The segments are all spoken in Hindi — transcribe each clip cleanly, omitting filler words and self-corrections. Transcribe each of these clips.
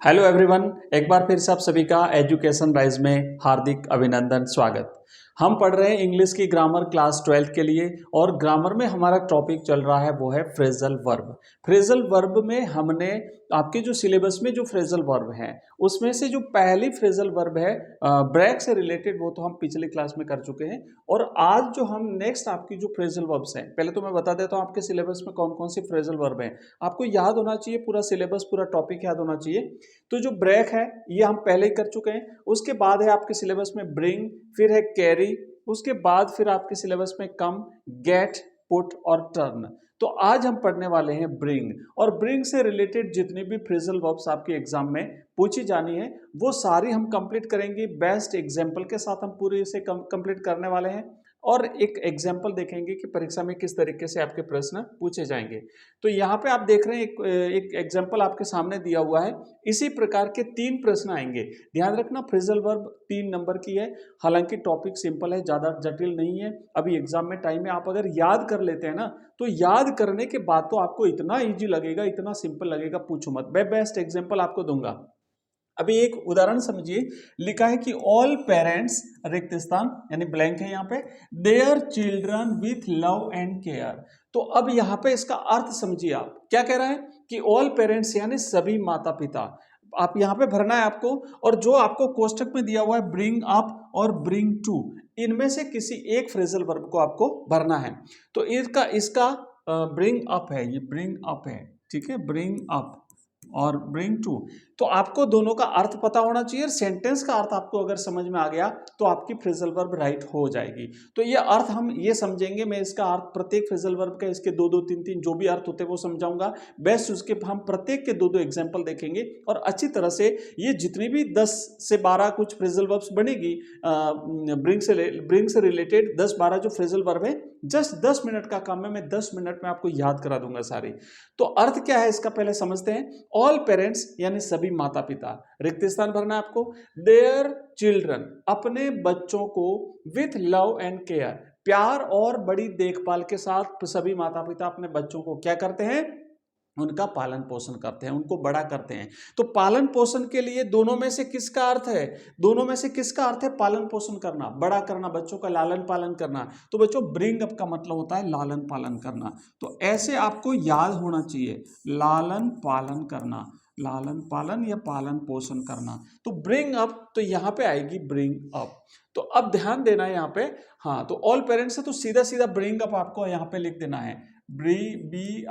हेलो एवरीवन, एक बार फिर से आप सभी का एजुकेशन राइज में हार्दिक अभिनंदन, स्वागत। हम पढ़ रहे हैं इंग्लिश की ग्रामर क्लास 12 के लिए और ग्रामर में हमारा टॉपिक चल रहा है वो है फ्रेजल वर्ब। फ्रेजल वर्ब में हमने आपके जो सिलेबस में जो फ्रेजल वर्ब हैं उसमें से जो पहली फ्रेजल वर्ब है ब्रेक से रिलेटेड, वो तो हम पिछली क्लास में कर चुके हैं। और आज जो हम नेक्स्ट आपकी जो फ्रेजल वर्ब्स हैं, पहले तो मैं बता देता हूँ आपके सिलेबस में कौन कौन सी फ्रेजल वर्ब हैं। आपको याद होना चाहिए, पूरा सिलेबस पूरा टॉपिक याद होना चाहिए। तो जो ब्रेक है ये हम पहले ही कर चुके हैं। उसके बाद है आपके सिलेबस में ब्रिंग, फिर है कैरी, उसके बाद फिर आपके सिलेबस में कम, गेट, पुट और टर्न। तो आज हम पढ़ने वाले हैं ब्रिंग, और ब्रिंग से रिलेटेड जितनी भी फ्रेजल वर्ब्स आपके एग्जाम में पूछी जानी है वो सारी हम कंप्लीट करेंगे। बेस्ट एग्जाम्पल के साथ हम पूरे इसे कंप्लीट करने वाले हैं और एक एग्जाम्पल देखेंगे कि परीक्षा में किस तरीके से आपके प्रश्न पूछे जाएंगे। तो यहाँ पे आप देख रहे हैं एक एग्जाम्पल आपके सामने दिया हुआ है। इसी प्रकार के 3 प्रश्न आएंगे। ध्यान रखना, फ्रेजल वर्ब 3 नंबर की है। हालांकि टॉपिक सिंपल है, ज़्यादा जटिल नहीं है। अभी एग्जाम में टाइम में आप अगर याद कर लेते हैं ना, तो याद करने के बाद तो आपको इतना ईजी लगेगा, इतना सिंपल लगेगा, पूछो मत। मैं बेस्ट एग्जाम्पल आपको दूंगा। अभी एक उदाहरण समझिए, लिखा है कि ऑल पेरेंट्स, रिक्त स्थान यानी ब्लैंक है यहाँ पे, their children with love and care. तो अब यहाँ पे इसका अर्थ समझिए। आप क्या कह रहा है कि ऑल पेरेंट्स यानी सभी माता पिता, आप यहाँ पे भरना है आपको। और जो आपको कोष्टक में दिया हुआ है ब्रिंग अप और ब्रिंग टू, इनमें से किसी एक फ्रेजल वर्ब को आपको भरना है। तो इसका ब्रिंग अप है, ये ब्रिंग अप है, ठीक है, ब्रिंग अप और ब्रिंग टू। तो आपको दोनों का अर्थ पता होना चाहिए। सेंटेंस का अर्थ आपको अगर समझ में आ गया तो आपकी फ्रेजल वर्ब राइट हो जाएगी। तो ये अर्थ हम ये समझेंगे, मैं इसका अर्थ प्रत्येक फ्रेजल वर्ब का इसके 2-2 3-3 जो भी अर्थ होते हैं वो समझाऊंगा। बेस्ट उसके हम प्रत्येक के 2-2 एग्जाम्पल देखेंगे और अच्छी तरह से ये जितनी भी 10 से 12 कुछ फ्रेजल वर्ब्स बनेगी ब्रिंग से रिलेटेड 10-12 जो फ्रेजल वर्ब है, जस्ट 10 मिनट का काम है, मैं 10 मिनट में आपको याद करा दूंगा सारी। तो अर्थ क्या है इसका पहले समझते हैं। ऑल पेरेंट्स यानी सभी माता पिता, रिक्त स्थान भरना है आपको। देयर चिल्ड्रन अपने बच्चों को, विथ लव एंड केयर प्यार और बड़ी देखभाल के साथ सभी माता पिता अपने बच्चों को क्या करते हैं, उनका पालन पोषण करते हैं, उनको बड़ा करते हैं। तो पालन पोषण के लिए दोनों में से किसका अर्थ है, दोनों में से किसका अर्थ है पालन पोषण करना, बड़ा करना, बच्चों का लालन पालन करना। तो बच्चों ब्रिंग अप का मतलब होता है लालन पालन करना। तो ऐसे आपको याद होना चाहिए, लालन पालन करना, लालन पालन या पालन पोषण करना। तो ब्रिंग अप, तो यहां पे आएगी ब्रिंग अप। तो अब ध्यान देना है यहाँ पे, हाँ, तो ऑल पेरेंट्स है तो सीधा सीधा ब्रिंग अप आपको यहाँ पे लिख देना है, BRING,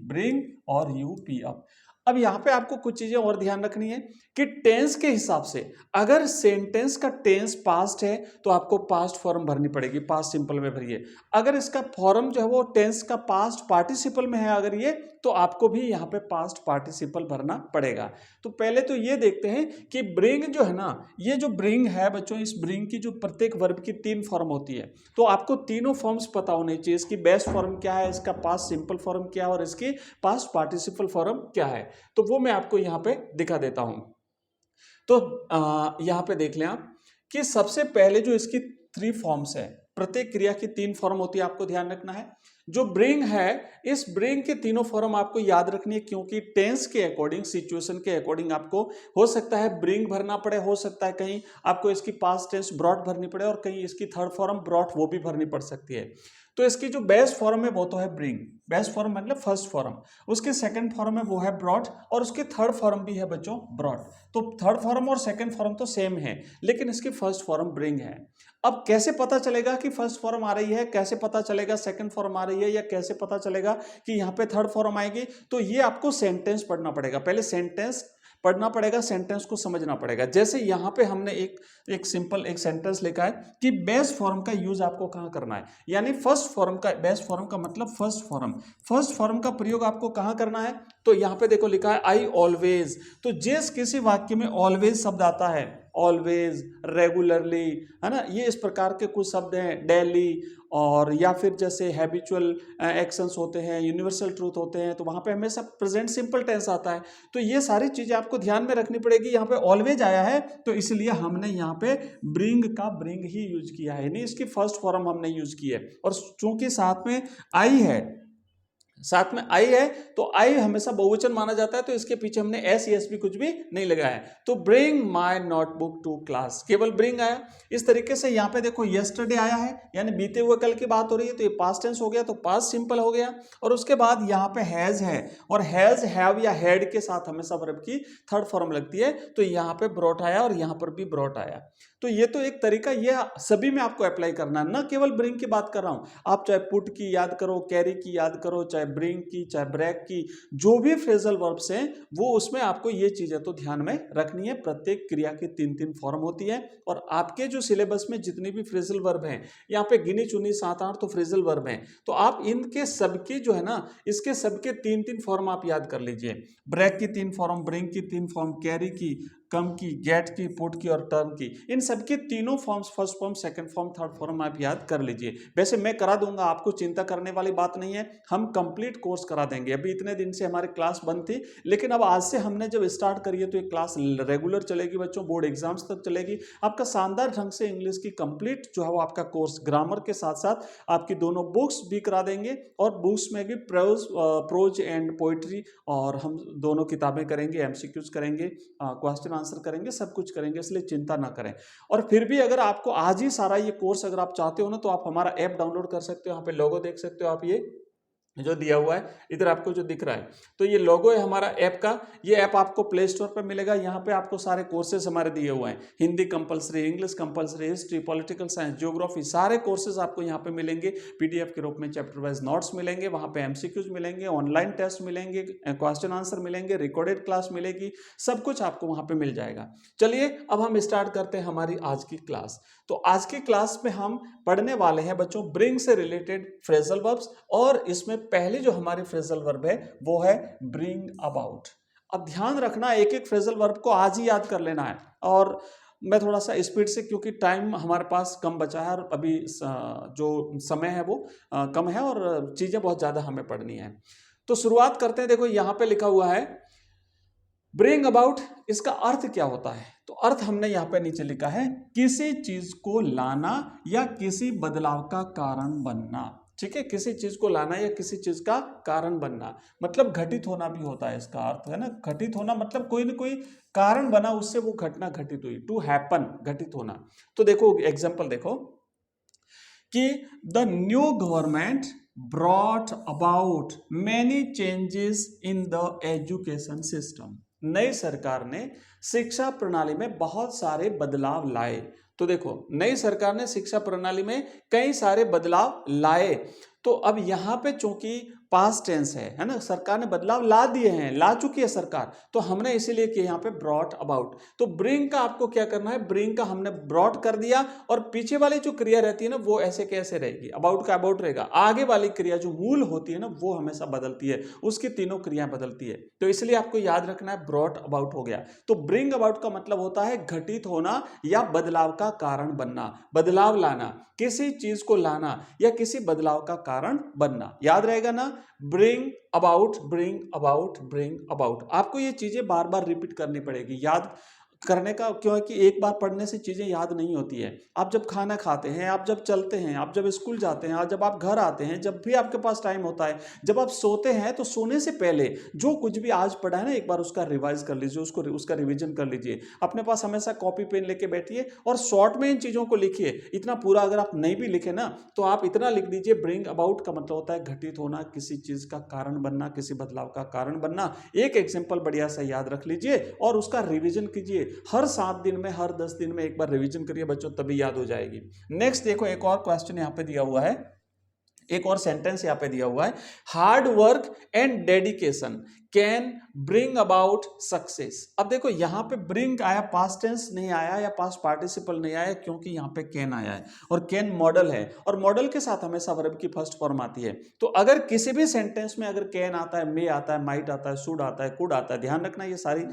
ब्रिंग और UP अप। अब यहाँ पे आपको कुछ चीजें और ध्यान रखनी है कि टेंस के हिसाब से, अगर सेंटेंस का टेंस पास्ट है तो आपको पास्ट फॉर्म भरनी पड़ेगी, पास्ट सिंपल में भरिए। अगर इसका फॉर्म जो है वो टेंस का पास्ट पार्टिसिपल में है अगर ये, तो आपको भी यहाँ पे पास्ट पार्टिसिपल भरना पड़ेगा। तो पहले तो ये देखते हैं कि ब्रिंग जो है ना, ये जो ब्रिंग है बच्चों, इस ब्रिंग की जो प्रत्येक वर्ब की 3 फॉर्म होती है, तो आपको तीनों फॉर्म्स पता होने चाहिए। इसकी बेस्ट फॉर्म क्या है, इसका पास्ट सिंपल फॉर्म क्या है और इसकी पास्ट पार्टिसिपल फॉर्म क्या है। तो वो मैं आपको यहाँ पे दिखा देता हूं। तो यहाँ पे देख लें आप कि सबसे पहले जो इसकी 3 फॉर्म्स है, प्रत्येक क्रिया की 3 फॉर्म होती है, आपको ध्यान रखना है। जो ब्रिंग है, इस ब्रिंग के तीनों फॉर्म आपको याद रखनी है, क्योंकि टेंस के अकॉर्डिंग, सिचुएशन के अकॉर्डिंग आपको हो सकता है ब्रिंग भरना पड़े, हो सकता है कहीं आपको इसकी पास्ट टेंस ब्रॉट भरनी पड़े और कहीं इसकी थर्ड फॉर्म ब्रॉट वो भी भरनी पड़ सकती है। तो इसकी जो बेस्ट फॉर्म है वो तो है ब्रिंग, बेस्ट फॉर्म मतलब फर्स्ट फॉर्म। उसके सेकंड फॉर्म है वो है ब्रॉट और उसकी थर्ड फॉर्म भी है बच्चों ब्रॉट। तो थर्ड फॉर्म और सेकंड फॉर्म तो सेम है, लेकिन इसकी फर्स्ट फॉर्म ब्रिंग है। अब कैसे पता चलेगा कि फर्स्ट फॉर्म आ रही है, कैसे पता चलेगा सेकंड फॉर्म आ रही है, या कैसे पता चलेगा कि यहाँ पे थर्ड फॉर्म आएगी, तो ये आपको सेंटेंस पढ़ना पड़ेगा। पहले सेंटेंस पढ़ना पड़ेगा, सेंटेंस को समझना पड़ेगा। जैसे यहाँ पे हमने एक सिंपल एक सेंटेंस लिखा है कि बेस्ट फॉर्म का यूज आपको कहाँ करना है, यानी फर्स्ट फॉर्म का, बेस्ट फॉर्म का मतलब फर्स्ट फॉर्म का प्रयोग आपको कहाँ करना है। तो यहाँ पे देखो लिखा है आई ऑलवेज। तो जिस किसी वाक्य में ऑलवेज शब्द आता है, ऑलवेज, रेगुलरली, है ना, ये इस प्रकार के कुछ शब्द हैं, डेली, और या फिर जैसे हैबिचुअल एक्शंस होते हैं, यूनिवर्सल ट्रूथ होते हैं, तो वहां पे हमेशा प्रेजेंट सिंपल टेंस आता है। तो ये सारी चीजें आपको ध्यान में रखनी पड़ेगी। यहाँ पे ऑलवेज आया है तो इसलिए हमने यहाँ पे ब्रिंग का ब्रिंग ही यूज किया है, नहीं इसकी फर्स्ट फॉर्म हमने यूज की है। और चूंकि साथ में आई है साथ में आई है तो आई हमेशा बहुवचन माना जाता है, तो इसके पीछे हमने एस एस भी कुछ भी नहीं लगाया है। तो bring my notebook to class, केवल ब्रिंग आया। इस तरीके से यहाँ पे देखो यस्टरडे आया है, यानी बीते हुए कल की बात हो रही है, तो ये पास्ट टेंस हो गया, तो पास्ट सिंपल हो गया। और उसके बाद यहाँ पे हैज है, और हैज हैव या हैड के साथ हमेशा वर्ब की थर्ड फॉर्म लगती है, तो यहाँ पे ब्रॉट आया और यहाँ पर भी ब्रॉट आया। तो ये तो एक तरीका, ये सभी में आपको अप्लाई करना है, ना केवल ब्रिंग की बात कर रहा हूं। आप चाहे पुट की याद करो, कैरी की याद करो, चाहे ब्रिंग की, चाहे ब्रेक की, जो भी फ्रेजल वर्ब्स हैं वो उसमें आपको ये चीजें तो ध्यान में रखनी है। प्रत्येक क्रिया की 3-3 फॉर्म होती है, और आपके जो सिलेबस में जितनी भी फ्रेजल वर्ब हैं, यहाँ पे गिनी चुनी 7-8 तो फ्रेजल वर्ब हैं, तो आप इनके सबके जो है ना, इसके सबके 3-3 फॉर्म आप याद कर लीजिए। ब्रेक की 3 फॉर्म, ब्रिंग की 3 फॉर्म, कैरी की, कम की, गेट की, पुट की और टर्न की, इन सबके तीनों forms, first form, second form, third form आप याद कर लीजिए। वैसे मैं करा दूंगा, आपको चिंता करने वाली बात नहीं है, हम कंप्लीट कोर्स करा देंगे। अभी इतने दिन से हमारी क्लास बंद थी, लेकिन अब आज से हमने जब स्टार्ट करी है तो ये क्लास रेगुलर चलेगी बच्चों, बोर्ड एग्जाम्स तक चलेगी। आपका शानदार ढंग से इंग्लिश की कंप्लीट जो है वो आपका कोर्स, ग्रामर के साथ साथ आपकी दोनों बुक्स भी करा देंगे, और बुक्स में भी प्रोज एंड पोइट्री, और हम दोनों किताबें करेंगे, एमसीक्यूज करेंगे, क्वेश्चन आंसर करेंगे, सब कुछ करेंगे, इसलिए चिंता ना करें। और फिर भी अगर आपको आज ही सारा ये कोर्स अगर आप चाहते हो ना, तो आप हमारा ऐप डाउनलोड कर सकते हो। यहाँ पे लोगो देख सकते हो आप, ये जो दिया हुआ है इधर आपको जो दिख रहा है, तो ये लोगो है हमारा ऐप का। ये ऐप आपको प्ले स्टोर पर मिलेगा। यहाँ पे आपको सारे कोर्सेज हमारे दिए हुए हैं, Hindi compulsory, English compulsory, history, political science, geography, सारे कोर्सेज आपको यहाँ पे मिलेंगे। पीडीएफ के रूप में चैप्टर वाइज नोट्स मिलेंगे, वहाँ पे एमसीक्यूज मिलेंगे, ऑनलाइन टेस्ट मिलेंगे, क्वेश्चन आंसर मिलेंगे, रिकॉर्डेड क्लास मिलेगी, सब कुछ आपको वहाँ पे मिल जाएगा। चलिए अब हम स्टार्ट करते हैं हमारी आज की क्लास। तो आज की क्लास में हम पढ़ने वाले हैं बच्चों ब्रिंग से रिलेटेड फ्रेजल वर्ब्स, और इसमें पहली जो हमारी फ्रेजल वर्ब है वो है ब्रिंग अबाउट। अब ध्यान रखना, एक एक फ्रेजल वर्ब को आज ही याद कर लेना है, और मैं थोड़ा सा स्पीड से, क्योंकि टाइम हमारे पास कम बचा है और अभी जो समय है वो कम है, और चीजें बहुत ज्यादा हमें पढ़नी है। तो शुरुआत करते हैं। देखो यहाँ पे लिखा हुआ है ब्रिंग अबाउट, इसका अर्थ क्या होता है? तो अर्थ हमने यहाँ पे नीचे लिखा है, किसी चीज को लाना या किसी बदलाव का कारण बनना। ठीक है, किसी चीज को लाना या किसी चीज का कारण बनना, मतलब घटित होना भी होता है इसका अर्थ, है ना। घटित होना मतलब कोई ना कोई कारण बना, उससे वो घटना घटित हुई, टू हैपन, घटित होना। तो देखो एग्जाम्पल देखो कि the new government brought about many changes in the education system. नई सरकार ने शिक्षा प्रणाली में बहुत सारे बदलाव लाए। तो देखो, नई सरकार ने शिक्षा प्रणाली में कई सारे बदलाव लाए। तो अब यहां पे चूंकि पास्ट टेंस है ना, सरकार ने बदलाव ला दिए हैं, ला चुकी है सरकार, तो हमने इसीलिए किया यहाँ पे ब्रॉट अबाउट। तो ब्रिंग का आपको क्या करना है, ब्रिंग का हमने ब्रॉट कर दिया, और पीछे वाली जो क्रिया रहती है ना वो ऐसे कैसे रहेगी, अबाउट का अबाउट रहेगा। आगे वाली क्रिया जो मूल होती है ना वो हमेशा बदलती है, उसकी तीनों क्रिया बदलती है। तो इसलिए आपको याद रखना है ब्रॉट अबाउट हो गया। तो ब्रिंग अबाउट का मतलब होता है घटित होना या बदलाव का कारण बनना, बदलाव लाना, किसी चीज को लाना या किसी बदलाव का कारण बनना। याद रहेगा ना, bring about, bring about, bring about. आपको ये चीजें बार बार रिपीट करनी पड़ेगी, याद करने का, क्योंकि एक बार पढ़ने से चीजें याद नहीं होती है। आप जब खाना खाते हैं, आप जब चलते हैं, आप जब स्कूल जाते हैं, जब आप घर आते हैं, जब भी आपके पास टाइम होता है, जब आप सोते हैं, तो सोने से पहले जो कुछ भी आज पढ़ा है ना, एक बार उसका रिवाइज कर लीजिए, उसका रिवीजन कर लीजिए। अपने पास हमेशा कॉपी पेन लेके बैठिए और शॉर्ट में इन चीजों को लिखिए। इतना पूरा अगर आप नहीं भी लिखे ना, तो आप इतना लिख दीजिए, ब्रिंग अबाउट का मतलब होता है घटित होना, किसी चीज का कारण बनना, किसी बदलाव का कारण बनना। एक एग्जाम्पल बढ़िया सा याद रख लीजिए और उसका रिविजन कीजिए। हर 7 दिन में, हर 10 दिन में एक बार रिवीजन करिए बच्चों, तभी याद हो जाएगी। नेक्स्ट देखो, एक और क्वेश्चन यहाँ पे दिया हुआ है, एक और सेंटेंस यहाँ पे दिया हुआ है, hard work and dedication can bring about success. अब देखो यहाँ पे ब्रिंग आया, पास्ट टेंस नहीं आया या पास्ट पार्टिसिपल नहीं आया, क्योंकि यहाँ पे कैन आया है, और कैन मॉडल है, और मॉडल के साथ हमेशा वर्ब की फर्स्ट फॉर्म आती है। तो अगर किसी भी सेंटेंस में अगर कैन आता है, मे आता है, माइट आता है, शुड आता है, कुड आता है, ध्यान रखना, ये सारी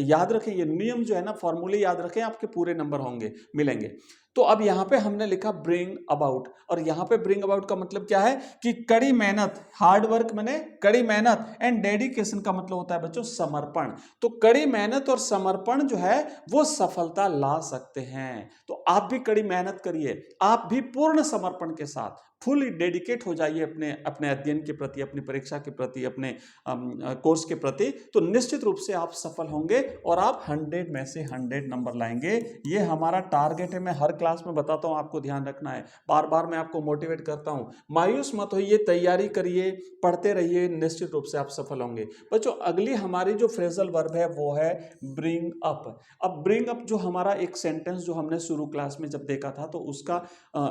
याद रखें, ये नियम जो है ना, फॉर्मूले याद रखें, आपके पूरे नंबर होंगे, मिलेंगे। तो अब यहां पे हमने लिखा ब्रिंग अबाउट, और यहां पे ब्रिंग अबाउट का मतलब क्या है कि कड़ी मेहनत, हार्ड वर्क माने कड़ी मेहनत, एंड डेडिकेशन का मतलब होता है बच्चों समर्पण। तो कड़ी मेहनत और समर्पण जो है वो सफलता ला सकते हैं। तो आप भी कड़ी मेहनत करिए, आप भी पूर्ण समर्पण के साथ, फुली डेडिकेट हो जाइए अपने अपने अध्ययन के प्रति, अपनी परीक्षा के प्रति, अपने कोर्स के प्रति, तो निश्चित रूप से आप सफल होंगे और आप 100 में से 100 नंबर लाएंगे। ये हमारा टारगेट है। मैं हर क्लास में बताता हूँ, आपको ध्यान रखना है, बार बार मैं आपको मोटिवेट करता हूँ। मायूस मत होइए, तैयारी करिए, पढ़ते रहिए, निश्चित रूप से आप सफल होंगे। बच्चों अगली हमारी जो फ्रेजल वर्ब है वो है ब्रिंग अप। अब ब्रिंग अप जो हमारा एक सेंटेंस जो हमने शुरू क्लास में जब देखा था, तो उसका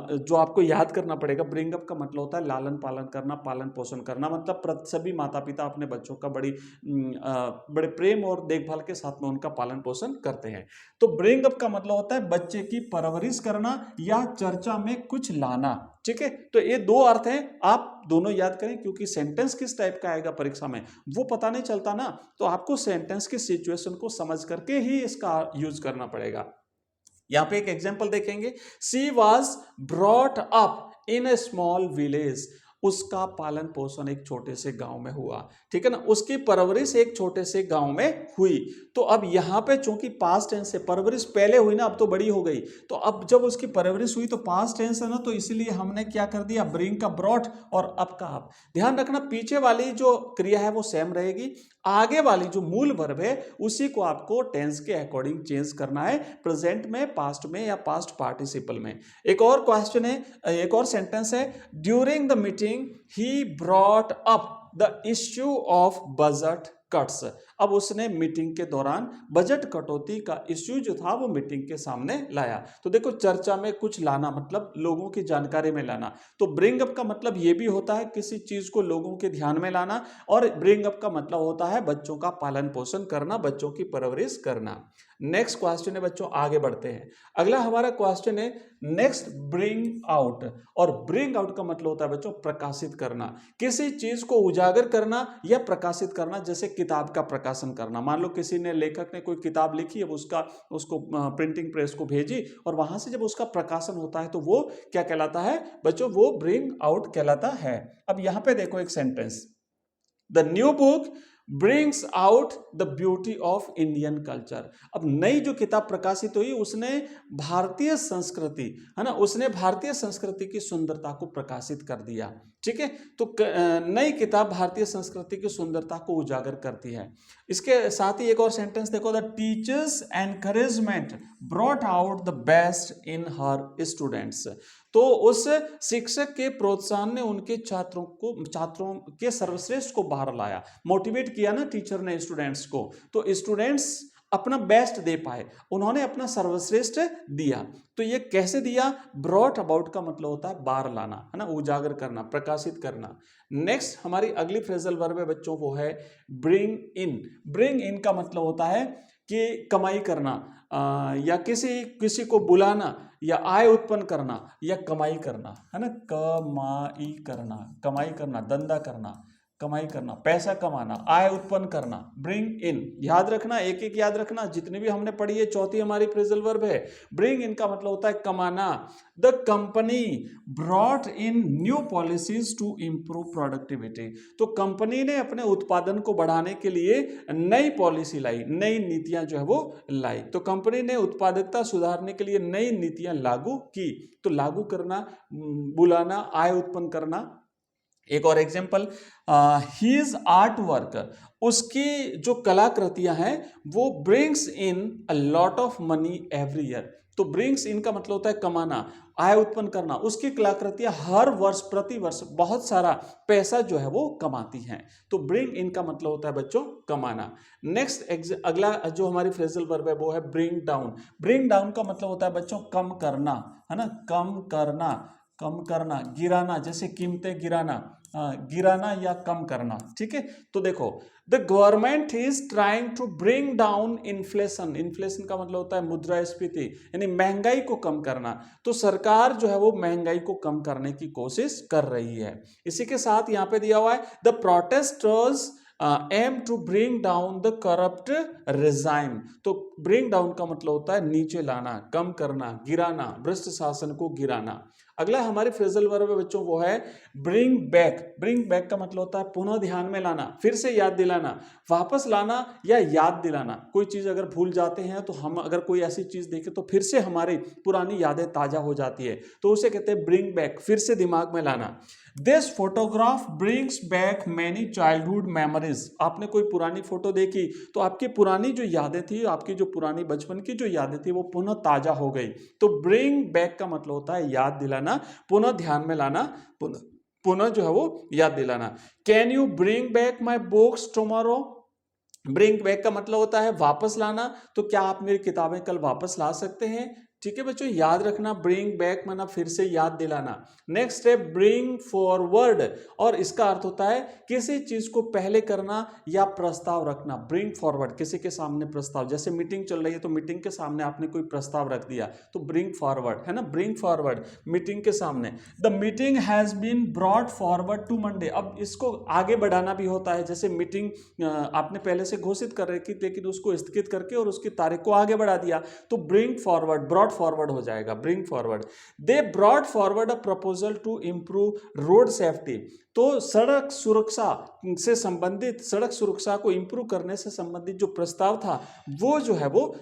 जो आपको याद करना पड़ेगा, ब्रिंग अप का मतलब होता है लालन पालन करना, पालन पोषण करना। मतलब सभी माता पिता अपने बच्चों का बड़े प्रेम और देखभाल के साथ में उनका पालन पोषण करते हैं। तो ब्रिंग अप का मतलब होता है बच्चे की परवरिश करना या चर्चा में कुछ लाना। ठीक है, तो ये दो अर्थ हैं, आप दोनों याद करें, क्योंकि सेंटेंस किस टाइप का आएगा परीक्षा में वो पता नहीं चलता ना, तो आपको सेंटेंस की सिचुएशन को समझ करके ही इसका यूज करना पड़ेगा। यहां पे एक एग्जांपल देखेंगे, she was brought up in a small village. उसका पालन पोषण एक छोटे से गांव में हुआ। ठीक है ना, उसकी परवरिश एक छोटे से गांव में हुई। तो अब यहां पे चूंकि पास्ट टेंस है, परवरिश पहले हुई ना, अब तो बड़ी हो गई, तो अब जब उसकी परवरिश हुई तो पास्ट टेंस है ना, तो इसलिए हमने क्या कर दिया, ब्रिंग का ब्रॉट और अप का अप। ध्यान रखना, पीछे वाली जो क्रिया है वो सेम रहेगी, आगे वाली जो मूल वर्ब है उसी को आपको टेंस के अकॉर्डिंग चेंज करना है, प्रेजेंट में, पास्ट में या पास्ट पार्टिसिपल में। एक और क्वेश्चन है, एक और सेंटेंस है, during the meeting he brought up the issue of budget cuts. अब उसने मीटिंग के दौरान बजट कटौती का इश्यू जो था वो मीटिंग के सामने लाया। तो देखो, चर्चा में कुछ लाना मतलब लोगों की जानकारी में लाना। तो ब्रिंग अप का मतलब ये भी होता है किसी चीज को लोगों के ध्यान में लाना, और ब्रिंग अप का मतलब होता है बच्चों का पालन पोषण करना, बच्चों की परवरिश करना। नेक्स्ट क्वेश्चन है बच्चों, आगे बढ़ते हैं। अगला हमारा क्वेश्चन है नेक्स्ट, ब्रिंग आउट। और ब्रिंग आउट का मतलब होता है बच्चों प्रकाशित करना, किसी चीज को उजागर करना या प्रकाशित करना। जैसे किताब का प्रकाशन करना, मान लो किसी ने, लेखक ने कोई किताब लिखी, अब उसको प्रिंटिंग प्रेस को भेजी, और वहां से जब उसका प्रकाशन होता है तो वो क्या कहलाता है बच्चों, वो ब्रिंग आउट कहलाता है। अब यहां पे देखो एक sentence, the new book brings out the beauty of Indian culture. अब नई जो किताब प्रकाशित हुई उसने भारतीय संस्कृति, है ना, उसने भारतीय संस्कृति की सुंदरता को प्रकाशित कर दिया। ठीक है, तो नई किताब भारतीय संस्कृति की सुंदरता को उजागर करती है। इसके साथ ही एक और सेंटेंस देखो, the teachers encouragement brought out the best in her students. तो उस शिक्षक के प्रोत्साहन ने उनके छात्रों के सर्वश्रेष्ठ को बाहर लाया। मोटिवेट किया ना टीचर ने स्टूडेंट्स को, तो स्टूडेंट्स अपना बेस्ट दे पाए, उन्होंने अपना सर्वश्रेष्ठ दिया। तो ये कैसे दिया, ब्रॉट अबाउट का मतलब होता है बाहर लाना, है ना, उजागर करना, प्रकाशित करना। नेक्स्ट हमारी अगली फ्रेजल वर्ब है बच्चों, वो है ब्रिंग इन। ब्रिंग इन का मतलब होता है कि कमाई करना, या किसी को बुलाना, या आय उत्पन्न करना, या कमाई करना, है ना, कमाई करना, धंधा करना, कमाई करना, पैसा कमाना, आय उत्पन्न करना, ब्रिंग इन। याद रखना, एक एक याद रखना, जितनी भी हमने पढ़ी है, चौथी हमारी फ्रेजल वर्ब है। ब्रिंग इन का मतलब होता है कमाना। The company brought in new policies to improve productivity. तो कंपनी ने अपने उत्पादन को बढ़ाने के लिए नई पॉलिसी लाई, नई नीतियां जो है वो लाई। तो कंपनी ने उत्पादकता सुधारने के लिए नई नीतियां लागू की। तो लागू करना, बुलाना, आय उत्पन्न करना। एक और एग्जाम्पल, हीज आर्ट वर्क, उसकी जो कलाकृतियां हैं वो brings in a lot of money every year. तो ब्रिंग्स इन का मतलब होता है कमाना, आय उत्पन्न करना। उसकी कलाकृतियां हर वर्ष, प्रति वर्ष बहुत सारा पैसा जो है वो कमाती हैं। तो ब्रिंग इन का मतलब होता है बच्चों कमाना। नेक्स्ट अगला जो हमारी फ्रेजल वर्ब है वो है ब्रिंग डाउन। ब्रिंग डाउन का मतलब होता है बच्चों कम करना, है ना, कम करना, गिराना, जैसे कीमतें गिराना या कम करना। ठीक है, तो देखो, the government is trying to bring down inflation. Inflation का मतलब होता है मुद्रास्फीति, यानी महंगाई को कम करना। तो सरकार जो है वो महंगाई को कम करने की कोशिश कर रही है। इसी के साथ यहाँ पे दिया हुआ है, the protesters aim to bring down the corrupt regime. तो ब्रिंग डाउन का मतलब होता है नीचे लाना, कम करना, गिराना, भ्रष्ट शासन को गिराना। अगला हमारी फ्रेजल वर्ब है बच्चों वो है ब्रिंग बैक। ब्रिंग बैक का मतलब होता है पुनः ध्यान में लाना, फिर से याद दिलाना, वापस लाना या याद दिलाना। कोई चीज अगर भूल जाते हैं तो हम अगर कोई ऐसी चीज देखें तो फिर से हमारी पुरानी यादें ताजा हो जाती है, तो उसे कहते हैं ब्रिंग बैक, फिर से दिमाग में लाना। This photograph brings back many childhood memories. आपने कोई पुरानी फोटो देखी तो आपकी पुरानी जो यादें थी, आपकी जो पुरानी बचपन की जो यादें थी वो पुनः ताजा हो गई। तो ब्रिंग बैक का मतलब होता है याद दिलाना, पुनः ध्यान में लाना, पुनः जो है वो याद दिलाना। Can you bring back my books tomorrow. Bring back का मतलब होता है वापस लाना, तो क्या आप मेरी किताबें कल वापस ला सकते हैं। ठीक है बच्चों, याद रखना, ब्रिंग बैक माना फिर से याद दिलाना। नेक्स्ट है ब्रिंग फॉरवर्ड, और इसका अर्थ होता है किसी चीज को पहले करना या प्रस्ताव रखना। ब्रिंग फॉरवर्ड, किसी के सामने प्रस्ताव, जैसे मीटिंग चल रही है तो मीटिंग के सामने आपने कोई प्रस्ताव रख दिया तो ब्रिंग फॉरवर्ड है ना, ब्रिंग फॉरवर्ड मीटिंग के सामने। The meeting has been brought forward to Monday. अब इसको आगे बढ़ाना भी होता है, जैसे मीटिंग आपने पहले से घोषित कर रखी लेकिन उसको स्थगित करके और उसकी तारीख को आगे बढ़ा दिया तो ब्रिंग फॉरवर्ड, ब्रॉट फॉरवर्ड हो जाएगा, bring forward. They brought forward a proposal to improve road safety. तो सड़क सुरक्षा से संबंधित, सड़क सुरक्षा को इंप्रूव करने से संबंधित जो प्रस्ताव था वो जो है वो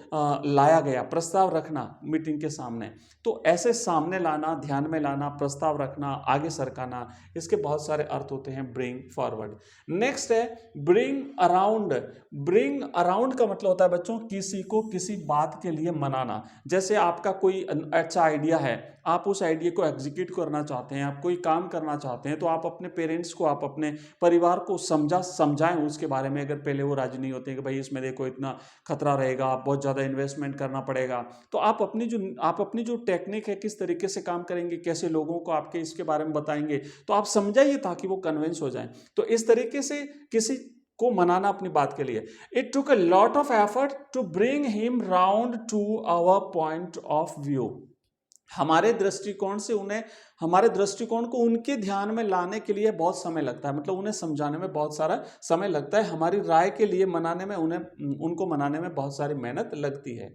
लाया गया। प्रस्ताव रखना मीटिंग के सामने, तो ऐसे सामने लाना, ध्यान में लाना, प्रस्ताव रखना, आगे सरकाना, इसके बहुत सारे अर्थ होते हैं ब्रिंग फॉरवर्ड। नेक्स्ट है ब्रिंग अराउंड। ब्रिंग अराउंड का मतलब होता है बच्चों किसी को किसी बात के लिए मनाना। जैसे आपका कोई अच्छा आइडिया है, आप उस आइडिया को एग्जीक्यूट करना चाहते हैं, आप कोई काम करना चाहते हैं, तो आप अपने पेरेंट्स को, आप अपने परिवार को समझाएं उसके बारे में। अगर पहले वो राजी नहीं होते हैं कि भाई इसमें देखो इतना खतरा रहेगा, बहुत ज़्यादा इन्वेस्टमेंट करना पड़ेगा, तो आप अपनी जो टेक्निक है, किस तरीके से काम करेंगे, कैसे लोगों को आपके इसके बारे में बताएंगे, तो आप समझाइए ताकि वो कन्विंस हो जाएं। तो इस तरीके से किसी को मनाना अपनी बात के लिए। It took a lot of effort to bring him round to our point of view. हमारे दृष्टिकोण को उनके ध्यान में लाने के लिए बहुत समय लगता है, मतलब उन्हें समझाने में बहुत सारा समय लगता है, हमारी राय के लिए मनाने में, उनको मनाने में बहुत सारी मेहनत लगती है।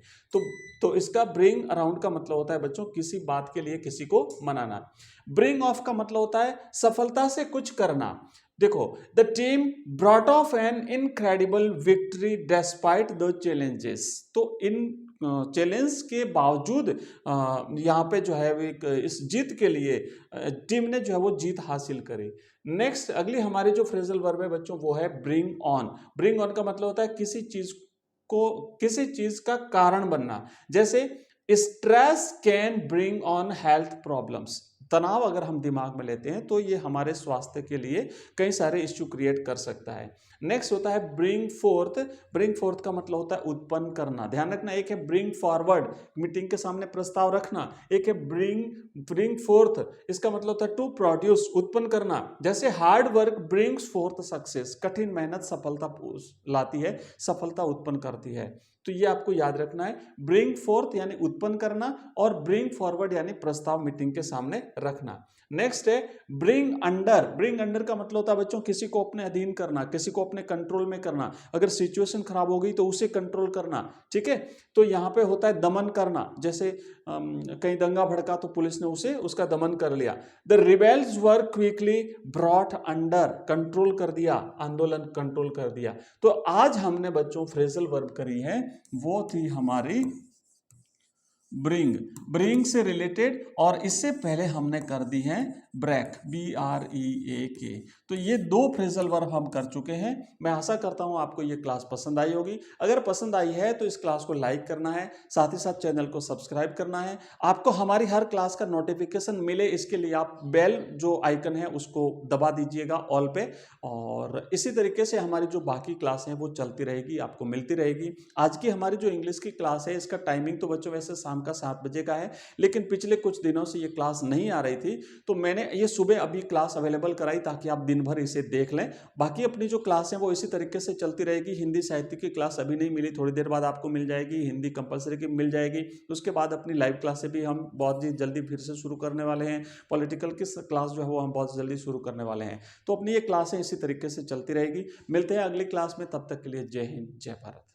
तो इसका ब्रिंग अराउंड का मतलब होता है बच्चों किसी बात के लिए किसी को मनाना। ब्रिंग ऑफ का मतलब होता है सफलता से कुछ करना। देखो, the team brought of an incredible victory despite the challenges. तो इन चैलेंज के बावजूद यहाँ पे जो है इस जीत के लिए टीम ने जो है वो जीत हासिल करी। नेक्स्ट, अगली हमारी जो फ्रेजल वर्ब है बच्चों वो है ब्रिंग ऑन। ब्रिंग ऑन का मतलब होता है किसी चीज का कारण बनना। जैसे stress can bring on health problems. तनाव अगर हम दिमाग में लेते हैं तो ये हमारे स्वास्थ्य के लिए कई सारे इश्यू क्रिएट कर सकता है। नेक्स्ट होता है ब्रिंग फोर्थ। ब्रिंग फोर्थ का मतलब होता है उत्पन्न करना। ध्यान रखना, एक है ब्रिंग फॉरवर्ड, मीटिंग के सामने प्रस्ताव रखना, एक है ब्रिंग फोर्थ, इसका मतलब होता है टू प्रोड्यूस, उत्पन्न करना। जैसे hard work brings fourth success, कठिन मेहनत सफलता लाती है, सफलता उत्पन्न करती है। तो ये आपको याद रखना है, ब्रिंग फोर्थ यानी उत्पन्न करना और ब्रिंग फॉरवर्ड यानी प्रस्ताव मीटिंग के सामने रखना। नेक्स्ट है ब्रिंग अंडर। ब्रिंग अंडर का मतलब होता है बच्चों किसी को अपने अधीन करना, किसी को अपने कंट्रोल में करना। अगर सिचुएशन खराब हो गई तो उसे कंट्रोल करना। ठीक है, तो यहाँ पे होता है दमन करना। जैसे कहीं दंगा भड़का तो पुलिस ने उसका दमन कर लिया। The rebels were quickly brought under, control कर दिया, आंदोलन कंट्रोल कर दिया। तो आज हमने बच्चों फ्रेजल वर्ब करी है, वो थी हमारी ब्रिंग से रिलेटेड, और इससे पहले हमने कर दी है ब्रेक, BREAK। तो ये दो फ्रेजल वर्ब हम कर चुके हैं। मैं आशा करता हूं आपको ये क्लास पसंद आई होगी। अगर पसंद आई है तो इस क्लास को लाइक करना है, साथ ही साथ चैनल को सब्सक्राइब करना है। आपको हमारी हर क्लास का नोटिफिकेशन मिले इसके लिए आप बेल जो आइकन है उसको दबा दीजिएगा ऑल पे, और इसी तरीके से हमारी जो बाकी क्लास हैं वो चलती रहेगी, आपको मिलती रहेगी। आज की हमारी जो इंग्लिश की क्लास है इसका टाइमिंग तो बच्चों वैसे शाम का 7 बजे का है, लेकिन पिछले कुछ दिनों से ये क्लास नहीं आ रही थी तो मैंने ये सुबह अभी क्लास अवेलेबल कराई ताकि आप दिन भर इसे देख लें। बाकी अपनी जो क्लास है वो इसी तरीके से चलती रहेगी। हिंदी साहित्य की क्लास अभी नहीं मिली, थोड़ी देर बाद आपको मिल जाएगी। हिंदी कंपलसरी की मिल जाएगी। उसके बाद अपनी लाइव क्लासें भी हम बहुत ही जल्दी फिर से शुरू करने वाले हैं। पॉलिटिकल की क्लास जो है वो हम बहुत जल्दी शुरू करने वाले हैं। तो अपनी ये क्लासें इसी तरीके से चलती रहेगी। मिलते हैं अगली क्लास में, तब तक के लिए जय हिंद, जय भारत।